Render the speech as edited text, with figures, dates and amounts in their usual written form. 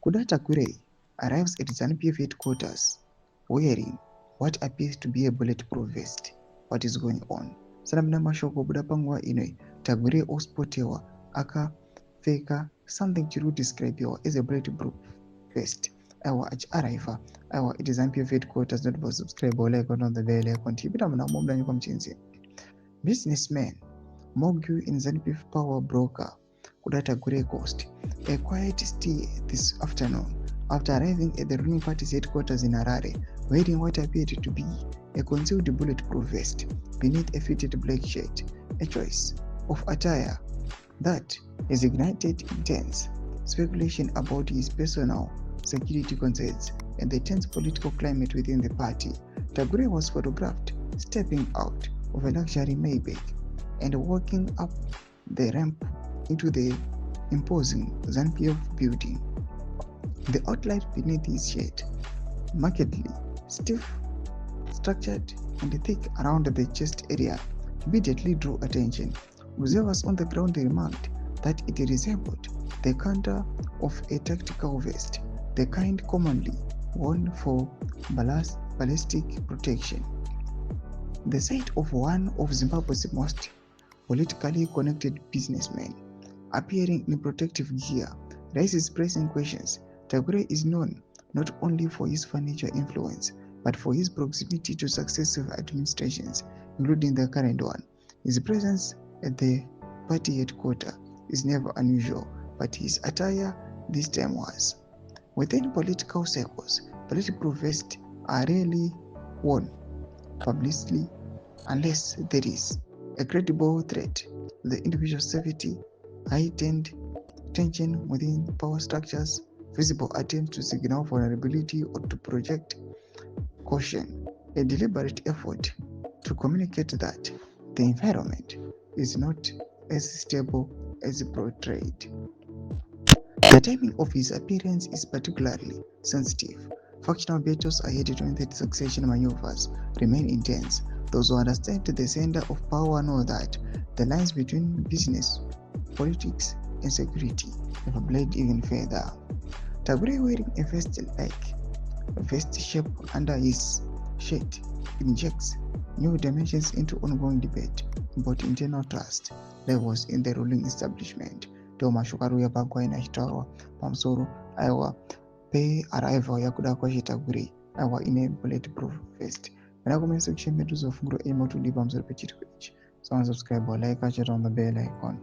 Tagwirei arrives at ZANU-PF headquarters wearing what appears to be a bulletproof vest. What is going on? Sanamina mashoko buda panguva ino Tagwirei ospotewa akapfeka something chiri describewa as a bulletproof vest. Aiwa achiaraiva aiwa it is ZANU-PF headquarters, not for subscribe or like on the bell icon tipita muna mumdanyi kwamchinzi. Businessman mogul in ZANU-PF power broker Tagwirei Coast a quiet stay this afternoon after arriving at the ruling party's headquarters in Harare, wearing what appeared to be a concealed bulletproof vest beneath a fitted black shirt, a choice of attire that has ignited intense speculation about his personal security concerns and the tense political climate within the party. Tagwirei was photographed stepping out of a luxury Maybach and walking up the ramp into the imposing ZANU-PF building. The outline beneath his shirt, markedly stiff, structured, and thick around the chest area, immediately drew attention. Observers on the ground remarked that it resembled the counter of a tactical vest, the kind commonly worn for ballistic protection. The sight of one of Zimbabwe's most politically connected businessmen appearing in protective gear raises pressing questions. Tagwirei is known not only for his financial influence, but for his proximity to successive administrations, including the current one. His presence at the party headquarters is never unusual, but his attire this time was. Within political circles, bulletproof vests are rarely worn publicly unless there is a credible threat to the individual's safety, heightened tension within power structures, visible attempts to signal vulnerability or to project caution, a deliberate effort to communicate that the environment is not as stable as portrayed. The timing of his appearance is particularly sensitive. Factional battles ahead of 23rd succession maneuvers remain intense. Those who understand the center of power know that the lines between business, politics, and security have blurred even further. Tagwirei wearing a vest shape under his shirt injects new dimensions into ongoing debate about internal trust levels in the ruling establishment. Mashukaru yapagwa inachitaurwa pamusoro aiwa arrival yakuda kwacho Tagwirei aiwa ine bulletproof vest. Kana comment section medu zofunguro emo tudi pamusoro pechitiko ichi. So subscribe or like, catch it on the bell icon.